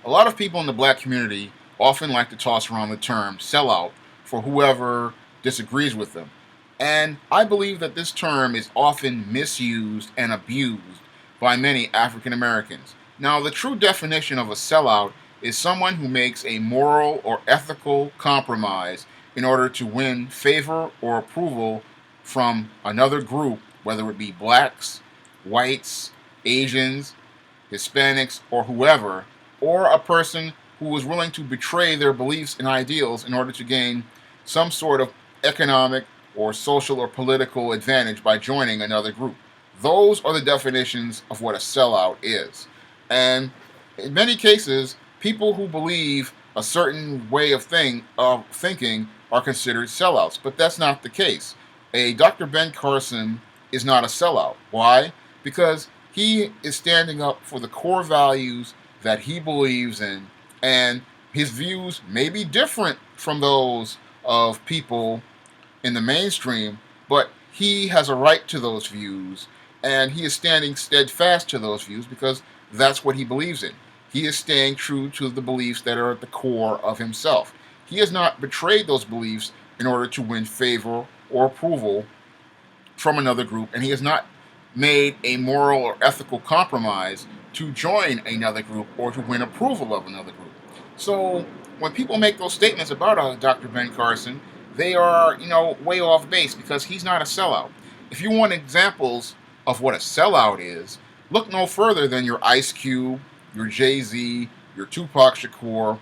A lot of people in the black community often like to toss around the term sellout for whoever disagrees with them. And I believe that this term is often misused and abused by many African Americans. Now, the true definition of a sellout is someone who makes a moral or ethical compromise in order to win favor or approval from another group, whether it be blacks, whites, Asians, Hispanics, or whoever, or a person who is willing to betray their beliefs and ideals in order to gain some sort of economic or social or political advantage by joining another group. Those are the definitions of what a sellout is. And in many cases, people who believe a certain way of thinking are considered sellouts, but that's not the case. A Dr. Ben Carson is not a sellout. Why? Because he is standing up for the core values that he believes in, and his views may be different from those of people in the mainstream, but he has a right to those views, and he is standing steadfast to those views because that's what he believes in. He is staying true to the beliefs that are at the core of himself. He has not betrayed those beliefs in order to win favor or approval from another group, and he has not made a moral or ethical compromise to join another group or to win approval of another group. So when people make those statements about Dr. Ben Carson, they are, way off base because he's not a sellout. If you want examples of what a sellout is, look no further than your Ice Cube, your Jay-Z, your Tupac Shakur,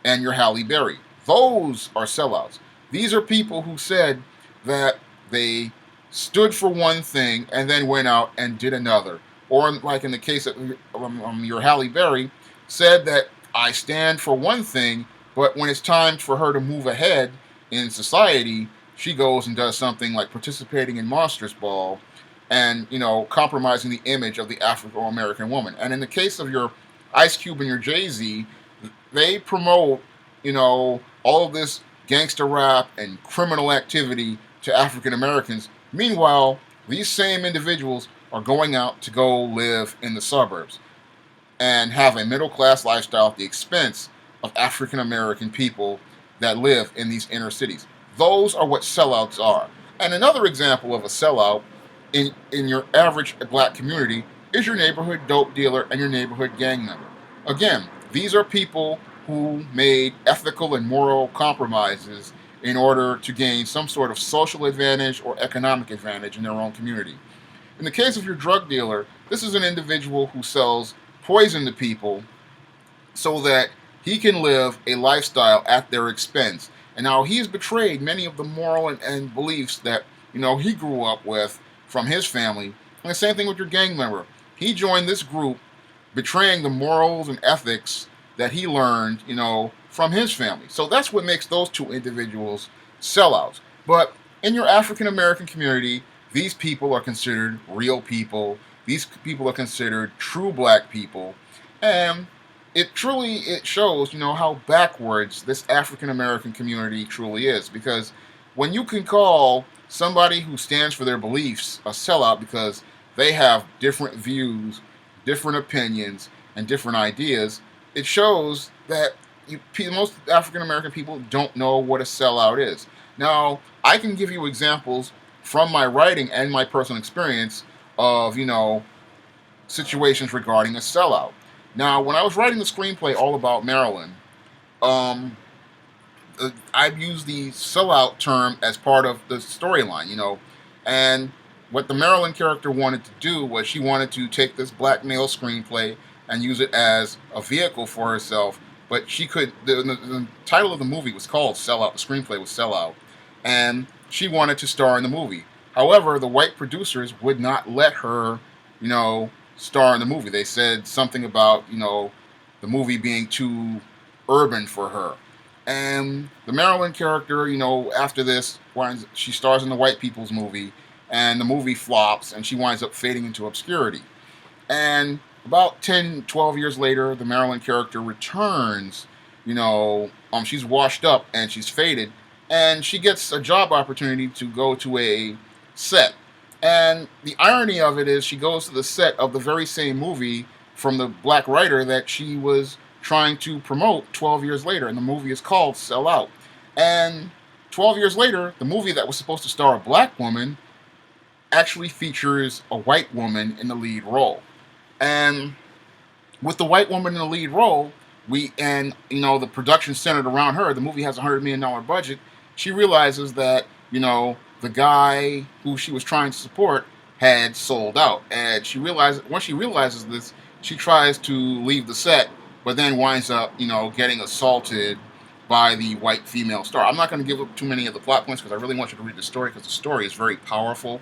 and your Halle Berry. Those are sellouts. These are people who said that they stood for one thing and then went out and did another. Or, like in the case of your Halle Berry, said that I stand for one thing, but when it's time for her to move ahead in society, she goes and does something like participating in Monsters Ball and, compromising the image of the African American woman. And in the case of your Ice Cube and your Jay-Z, they promote, all of this gangster rap and criminal activity to African Americans. Meanwhile, these same individuals are going out to go live in the suburbs and have a middle class lifestyle at the expense of African American people that live in these inner cities. Those are what sellouts are. And another example of a sellout in your average black community is your neighborhood dope dealer and your neighborhood gang member. Again, these are people who made ethical and moral compromises in order to gain some sort of social advantage or economic advantage in their own community. In the case of your drug dealer, this is an individual who sells poison to people so that he can live a lifestyle at their expense. And now he's betrayed many of the moral and beliefs that he grew up with from his family. And the same thing with your gang member. He joined this group betraying the morals and ethics that he learned, from his family. So that's what makes those two individuals sellouts. But in your African American community, these people are considered real people. These people are considered true black people. And it shows, how backwards this African American community truly is. Because when you can call somebody who stands for their beliefs a sellout because they have different views, different opinions, and different ideas, it shows that most African American people don't know what a sellout is. Now, I can give you examples from my writing and my personal experience of, situations regarding a sellout. Now, when I was writing the screenplay all about Maryland, um, I used the sellout term as part of the storyline, and what the Maryland character wanted to do was she wanted to take this black male screenplay and use it as a vehicle for herself. But she could. The title of the movie was called Sellout. The screenplay was Sellout, and she wanted to star in the movie. However, the white producers would not let her, star in the movie. They said something about the movie being too urban for her. And the Maryland character, after this, she stars in the white people's movie, and the movie flops, and she winds up fading into obscurity. And about 10, 12 years later, the Marilyn character returns. She's washed up and she's faded, and she gets a job opportunity to go to a set. And the irony of it is she goes to the set of the very same movie from the black writer that she was trying to promote 12 years later, and the movie is called Sellout. And 12 years later, the movie that was supposed to star a black woman actually features a white woman in the lead role. And with the white woman in the lead role, the production centered around her. The movie has $100 million budget. She realizes that the guy who she was trying to support had sold out, and once she realizes this, she tries to leave the set, but then winds up getting assaulted by the white female star. I'm not going to give up too many of the plot points because I really want you to read the story, because the story is very powerful.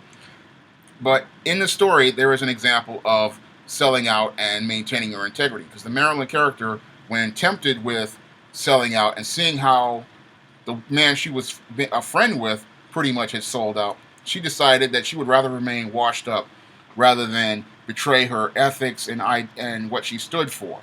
But in the story, there is an example of selling out and maintaining her integrity. Because the Marilyn character, when tempted with selling out and seeing how the man she was a friend with pretty much had sold out, she decided that she would rather remain washed up rather than betray her ethics and what she stood for.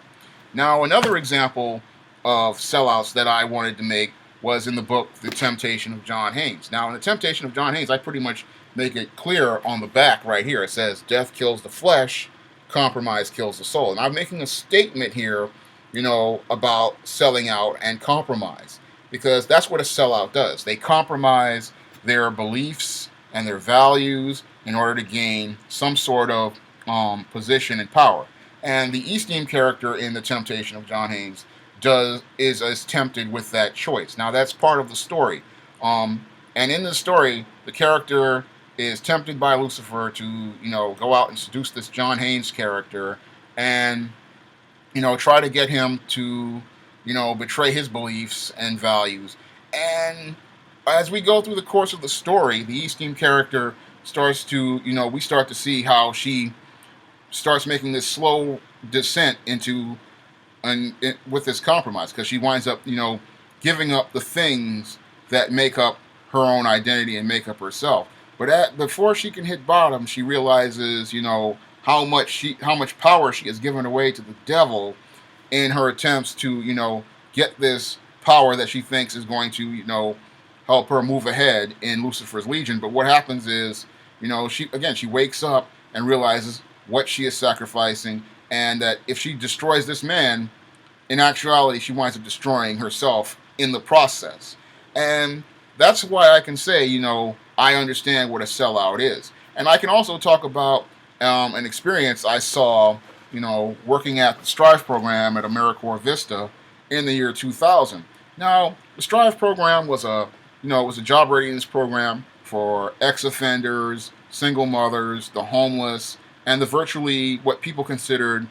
Now, another example of sellouts that I wanted to make was in the book The Temptation of John Haynes. Now, in The Temptation of John Haynes, I pretty much make it clear on the back right here. It says, "Death kills the flesh, compromise kills the soul." And I'm making a statement here, about selling out and compromise, because that's what a sellout does. They compromise their beliefs and their values in order to gain some sort of position and power. And the Eastham character in The Temptation of John Haynes is as tempted with that choice. Now, that's part of the story. And in the story, the character is tempted by Lucifer to, go out and seduce this John Haynes character and, try to get him to, betray his beliefs and values. And as we go through the course of the story, the Eastham character starts to, we start to see how she starts making this slow descent into, with this compromise, because she winds up, giving up the things that make up her own identity and make up herself. But before she can hit bottom, she realizes, how much power she has given away to the devil in her attempts to, get this power that she thinks is going to, help her move ahead in Lucifer's Legion. But what happens is, she wakes up and realizes what she is sacrificing, and that if she destroys this man, in actuality, she winds up destroying herself in the process. And that's why I can say, I understand what a sellout is. And I can also talk about an experience I saw, working at the Strive program at AmeriCorps Vista in the year 2000. Now, the Strive program was a job readiness program for ex-offenders, single mothers, the homeless, and the virtually what people considered,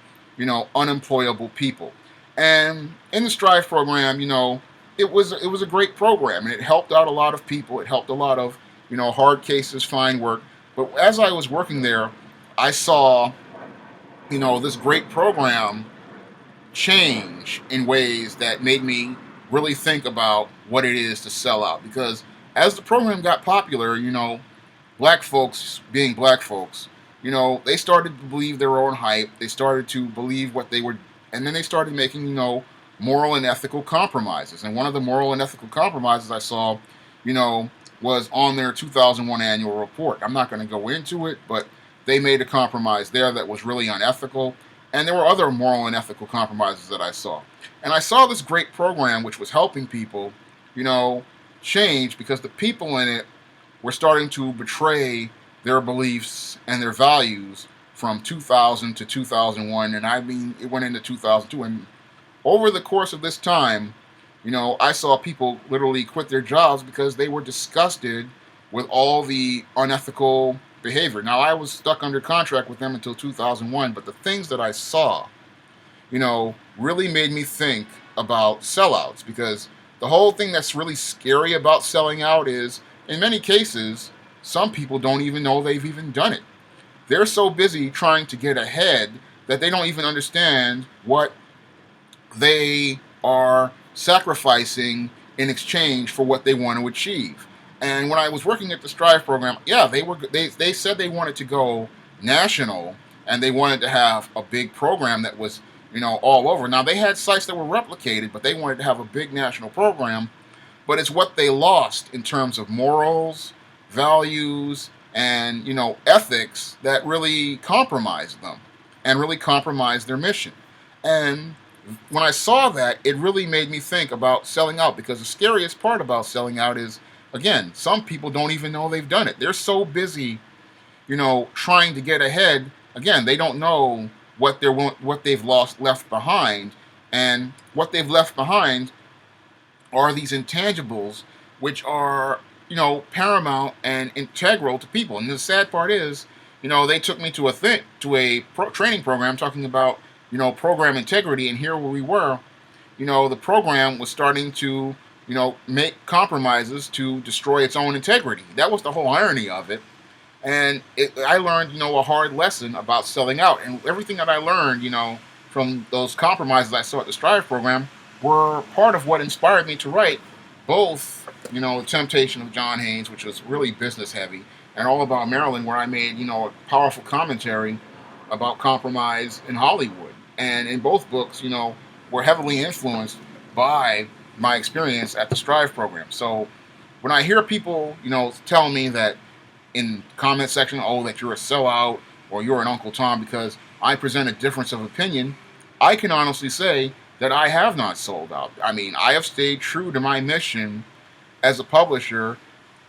unemployable people. And in the Strive program, it was a great program, and it helped out a lot of people. It helped a lot of hard cases find work. But as I was working there, I saw this great program change in ways that made me really think about what it is to sell out. Because as the program got popular, black folks being black folks, they started to believe their own hype. They started to believe what they were, and then they started making, moral and ethical compromises. And one of the moral and ethical compromises I saw, was on their 2001 annual report. I'm not going to go into it, but they made a compromise there that was really unethical. And there were other moral and ethical compromises that I saw. And I saw this great program which was helping people, change, because the people in it were starting to betray their beliefs and their values from 2000 to 2001. And I mean, it went into 2002. And over the course of this time, I saw people literally quit their jobs because they were disgusted with all the unethical behavior. Now, I was stuck under contract with them until 2001, but the things that I saw, really made me think about sellouts, because the whole thing that's really scary about selling out is, in many cases, some people don't even know they've even done it. They're so busy trying to get ahead that they don't even understand what they are sacrificing in exchange for what they want to achieve. And when I was working at the Strive program, they said they wanted to go national, and they wanted to have a big program that was, all over. Now, they had sites that were replicated, but they wanted to have a big national program. But it's what they lost in terms of morals, values, and, ethics that really compromised them and really compromised their mission. And when I saw that, it really made me think about selling out, because the scariest part about selling out is, again, some people don't even know they've done it. They're so busy, trying to get ahead. Again, they don't know what they've left behind, and what they've left behind are these intangibles, which are paramount and integral to people. And the sad part is, they took me to a training program talking about program integrity, and here where we were, the program was starting to make compromises to destroy its own integrity. That was the whole irony of it. And I learned, a hard lesson about selling out. And everything that I learned, from those compromises I saw at the Strive program were part of what inspired me to write both, The Temptation of John Haynes, which was really business heavy, and All About Maryland, where I made, a powerful commentary about compromise in Hollywood. And in both books, were heavily influenced by my experience at the Strive program. So when I hear people, tell me that in comment section, oh, that you're a sellout or you're an Uncle Tom because I present a difference of opinion, I can honestly say that I have not sold out. I mean, I have stayed true to my mission as a publisher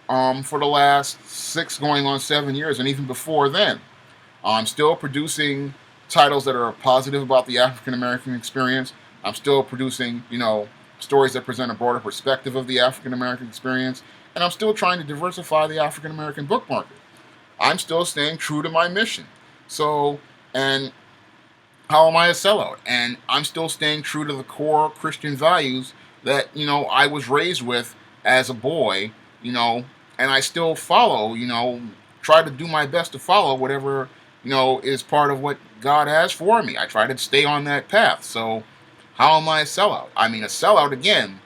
for the last 6 going on 7 years, and even before then. I'm still producing titles that are positive about the African American experience. I'm still producing, stories that present a broader perspective of the African American experience. And I'm still trying to diversify the African American book market. I'm still staying true to my mission. So, and how am I a sellout? And I'm still staying true to the core Christian values that, I was raised with as a boy, and I still follow, try to do my best to follow whatever, is part of what God has for me. I try to stay on that path. So, how am I a sellout? I mean, a sellout, again,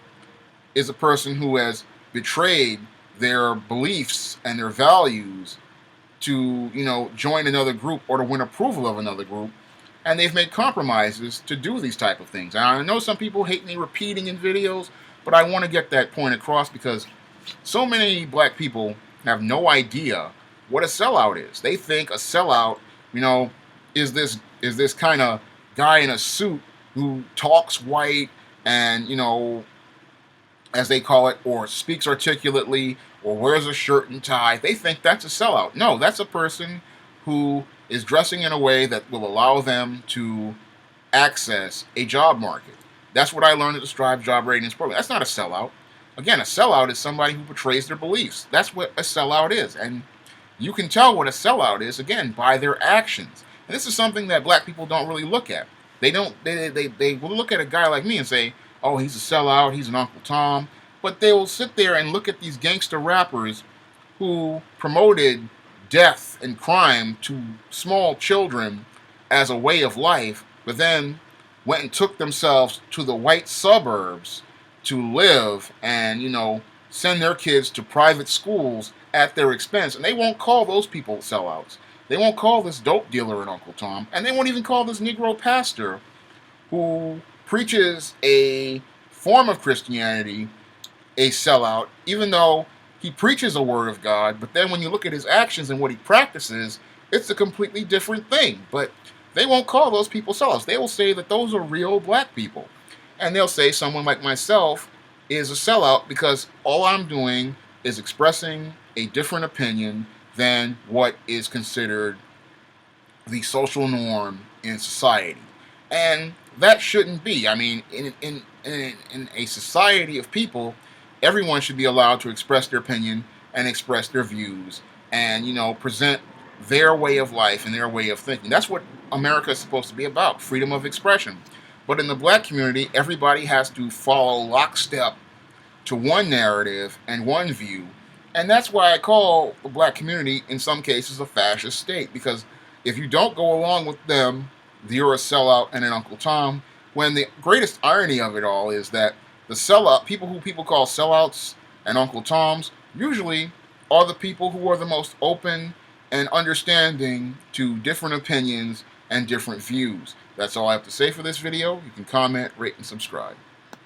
is a person who has betrayed their beliefs and their values to, join another group or to win approval of another group. And they've made compromises to do these type of things. And I know some people hate me repeating in videos, but I want to get that point across because so many black people have no idea what a sellout is. They think a sellout, is this kind of guy in a suit who talks white and, as they call it, or speaks articulately, or wears a shirt and tie. They think that's a sellout. No, that's a person who is dressing in a way that will allow them to access a job market. That's what I learned at the Strive Job Ratings program. That's not a sellout. Again, a sellout is somebody who betrays their beliefs. That's what a sellout is. And you can tell what a sellout is, again, by their actions. And this is something that black people don't really look at. They will look at a guy like me and say, oh, he's a sellout, he's an Uncle Tom. But they will sit there and look at these gangster rappers who promoted death and crime to small children as a way of life, but then went and took themselves to the white suburbs to live and, send their kids to private schools at their expense. And they won't call those people sellouts. They won't call this dope dealer an Uncle Tom. And they won't even call this Negro pastor who preaches a form of Christianity a sellout, even though he preaches a word of God. But then when you look at his actions and what he practices, it's a completely different thing. But they won't call those people sellouts. They will say that those are real black people. And they'll say someone like myself is a sellout because all I'm doing is expressing a different opinion than what is considered the social norm in society. And that shouldn't be. I mean, in a society of people, everyone should be allowed to express their opinion and express their views and, present their way of life and their way of thinking. That's what America is supposed to be about, freedom of expression. But in the black community, everybody has to follow lockstep to one narrative and one view. And that's why I call the black community, in some cases, a fascist state. Because if you don't go along with them, you're a sellout and an Uncle Tom. When the greatest irony of it all is that the sellout, people who people call sellouts and Uncle Toms, usually are the people who are the most open and understanding to different opinions and different views. That's all I have to say for this video. You can comment, rate, and subscribe.